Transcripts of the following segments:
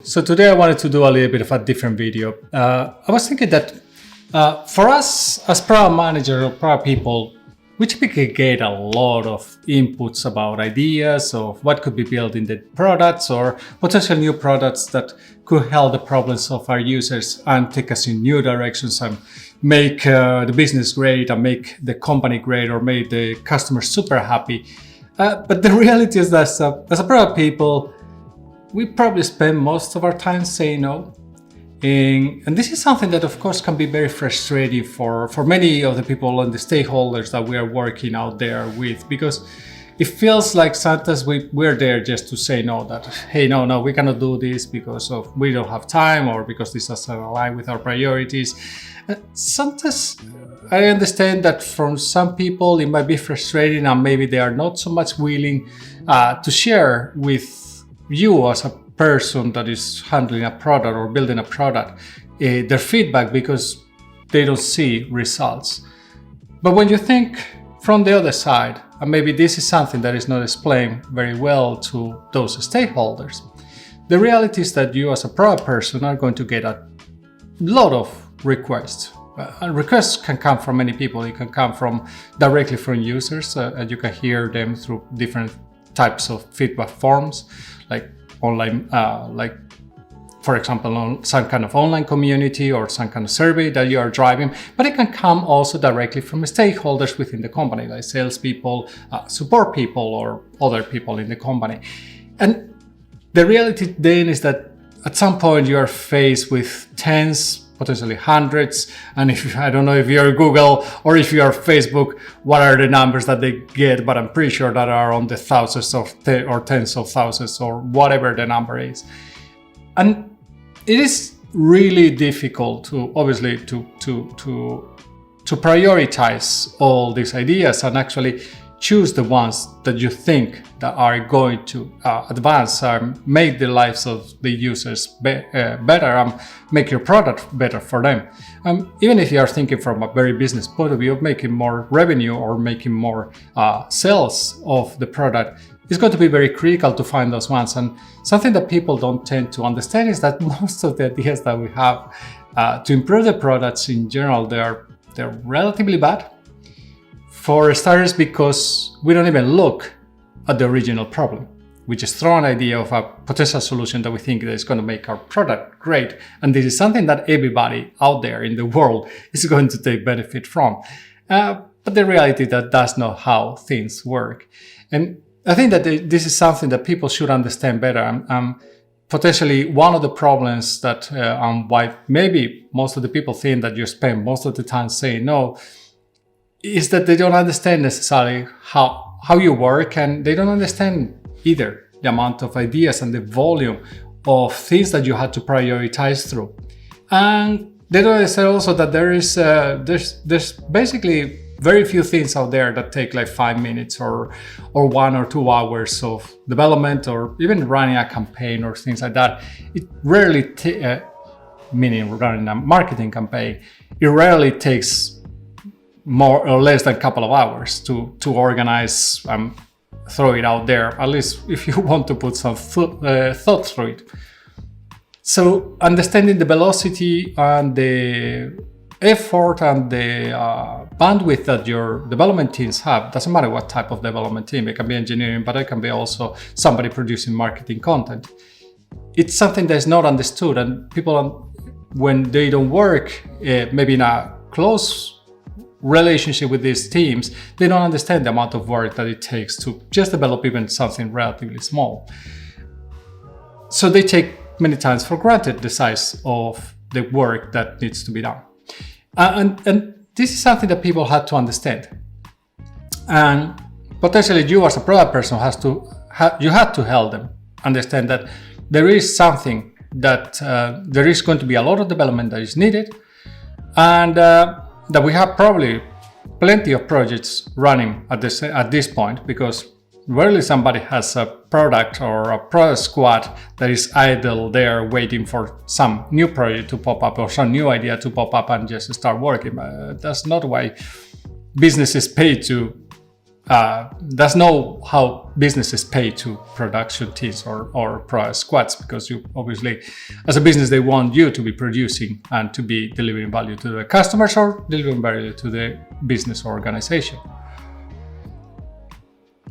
So today I wanted to do a little bit of a different video. I was thinking that for us as product manager or product people, we typically get a lot of inputs about ideas of what could be built in the products or potential new products that could help the problems of our users and take us in new directions and make the business great and make the company great or make the customer super happy. But the reality is that as a product people, we probably spend most of our time saying no. And this is something that of course can be very frustrating for many of the people and the stakeholders that we are working out there with, because it feels like sometimes we're there just to say no, that, hey, no, we cannot do this because we don't have time or because this doesn't align with our priorities. Sometimes I understand that from some people it might be frustrating and maybe they are not so much willing to share with you as a person that is handling a product or building a product their feedback because they don't see results. But when you think from the other side, and maybe this is something that is not explained very well to those stakeholders, the reality is that you as a product person are going to get a lot of requests. And requests can come from many people. It can come directly from users, and you can hear them through different types of feedback forms, like online, like for example, on some kind of online community or some kind of survey that you are driving. But it can come also directly from stakeholders within the company, like salespeople, support people, or other people in the company. And the reality then is that at some point you are faced with tens, potentially hundreds, and I don't know if you're Google or if you are Facebook, what are the numbers that they get, but I'm pretty sure that are on the thousands or tens of thousands or whatever the number is. And it is really difficult to obviously to prioritize all these ideas and actually choose the ones that you think that are going to advance and make the lives of the users better and make your product better for them. Even if you are thinking from a very business point of view of making more revenue or making more sales of the product, it's going to be very critical to find those ones. And something that people don't tend to understand is that most of the ideas that we have to improve the products in general, they're relatively bad. For starters, because we don't even look at the original problem. We just throw an idea of a potential solution that we think that is going to make our product great. And this is something that everybody out there in the world is going to take benefit from. But the reality is that that's not how things work. And I think that this is something that people should understand better. Potentially one of the problems that why maybe most of the people think that you spend most of the time saying no is that they don't understand necessarily how you work, and they don't understand either the amount of ideas and the volume of things that you had to prioritize through. And they don't understand also that there's basically very few things out there that take like 5 minutes or 1 or 2 hours of development or even running a campaign or things like that. It rarely, meaning running a marketing campaign, it rarely takes more or less than a couple of hours to organize and throw it out there, at least if you want to put some thought through it. So understanding the velocity and the effort and the bandwidth that your development teams have, doesn't matter what type of development team, it can be engineering, but it can be also somebody producing marketing content. It's something that is not understood, and people, when they don't work maybe in a close relationship with these teams, they don't understand the amount of work that it takes to just develop even something relatively small. So they take many times for granted the size of the work that needs to be done. And this is something that people had to understand. And potentially you as a product person you had to help them understand that there is something that there is going to be a lot of development that is needed, and that we have probably plenty of projects running at this point, because rarely somebody has a product or a product squad that is idle there waiting for some new project to pop up or some new idea to pop up and just start working. That's not why business is paid to does know how businesses pay to production teams or product squads, because you obviously, as a business, they want you to be producing and to be delivering value to the customers or delivering value to the business or organization.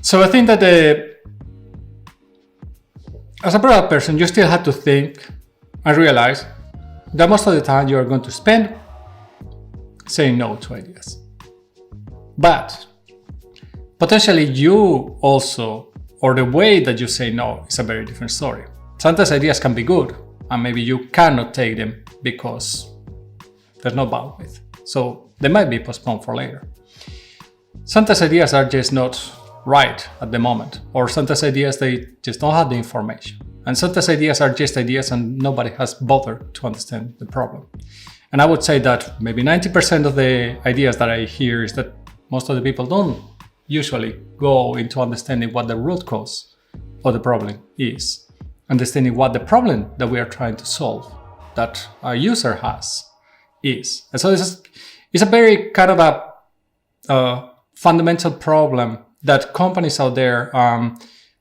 So I think that as a product person, you still have to think and realize that most of the time you are going to spend saying no to ideas. But potentially you also, or the way that you say no is a very different story. Sometimes ideas can be good and maybe you cannot take them because there's no bandwidth. So they might be postponed for later. Sometimes ideas are just not right at the moment, or sometimes ideas, they just don't have the information. And sometimes ideas are just ideas and nobody has bothered to understand the problem. And I would say that maybe 90% of the ideas that I hear is that most of the people don't usually go into understanding what the root cause of the problem is, understanding what the problem that we are trying to solve, that our user has, is. And so it's a very kind of a fundamental problem that companies out there,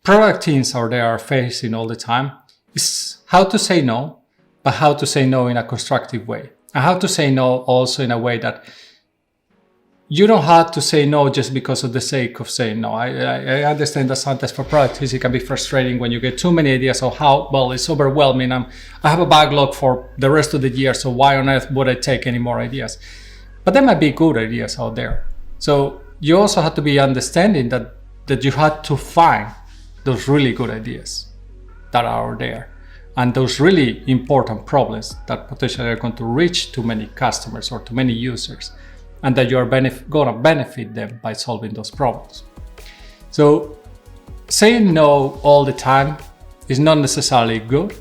product teams out there are facing all the time, is how to say no, but how to say no in a constructive way. And how to say no also in a way that you don't have to say no just because of the sake of saying no. I understand that sometimes for product teams it can be frustrating when you get too many ideas of how, well, it's overwhelming. I have a backlog for the rest of the year, so why on earth would I take any more ideas? But there might be good ideas out there. So you also have to be understanding that you have to find those really good ideas that are there and those really important problems that potentially are going to reach too many customers or too many users, and that you are going to benefit them by solving those problems. So saying no all the time is not necessarily good,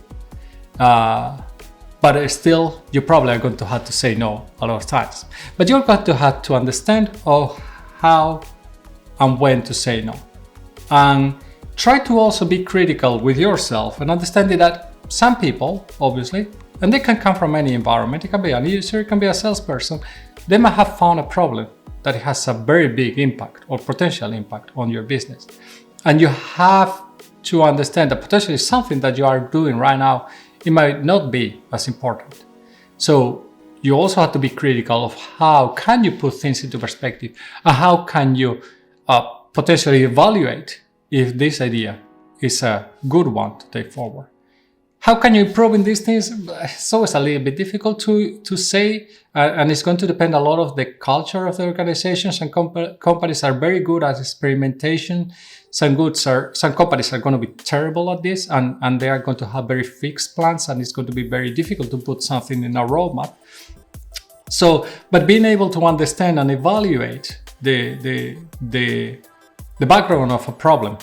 but still you probably are going to have to say no a lot of times. But you're going to have to understand how and when to say no. And try to also be critical with yourself and understanding that some people, obviously, and they can come from any environment, it can be a user, it can be a salesperson, they might have found a problem that has a very big impact or potential impact on your business. And you have to understand that potentially something that you are doing right now, it might not be as important. So you also have to be critical of how can you put things into perspective and how can you potentially evaluate if this idea is a good one to take forward. How can you improve in these things? It's always a little bit difficult to say, and it's going to depend a lot of the culture of the organizations. And companies are very good at experimentation. Some companies are going to be terrible at this, and they are going to have very fixed plans, and it's going to be very difficult to put something in a roadmap. So, but being able to understand and evaluate the background of a problem,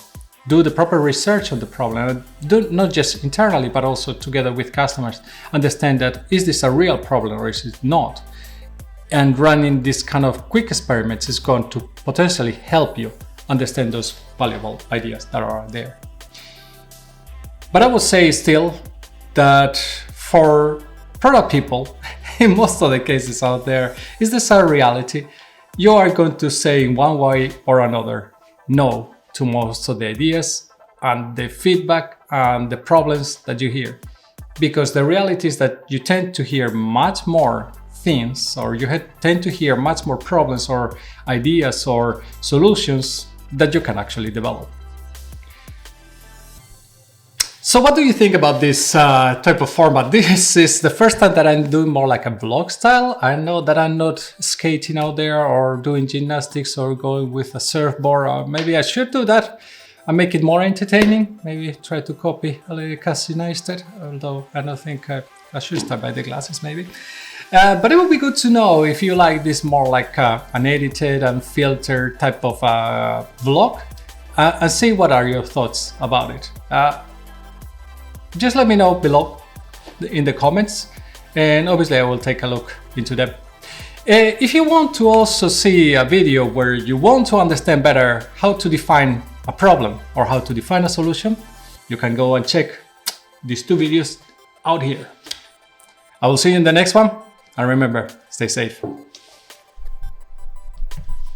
do the proper research on the problem, and do not just internally, but also together with customers, understand that is this a real problem or is it not? And running this kind of quick experiments is going to potentially help you understand those valuable ideas that are there. But I would say still that for product people, in most of the cases out there, is this a reality? You are going to say in one way or another no to most of the ideas and the feedback and the problems that you hear. Because the reality is that you tend to hear much more things, or you tend to hear much more problems or ideas or solutions that you can actually develop. So what do you think about this type of format? This is the first time that I'm doing more like a vlog style. I know that I'm not skating out there or doing gymnastics or going with a surfboard, or maybe I should do that and make it more entertaining. Maybe try to copy a little Cassie Neistat, although I don't think I should start by the glasses maybe. But it would be good to know if you like this more like an edited and filtered type of vlog, and see what are your thoughts about it. Just let me know below in the comments, and obviously I will take a look into them. If you want to also see a video where you want to understand better how to define a problem or how to define a solution, you can go and check these two videos out here. I will see you in the next one, and remember, stay safe.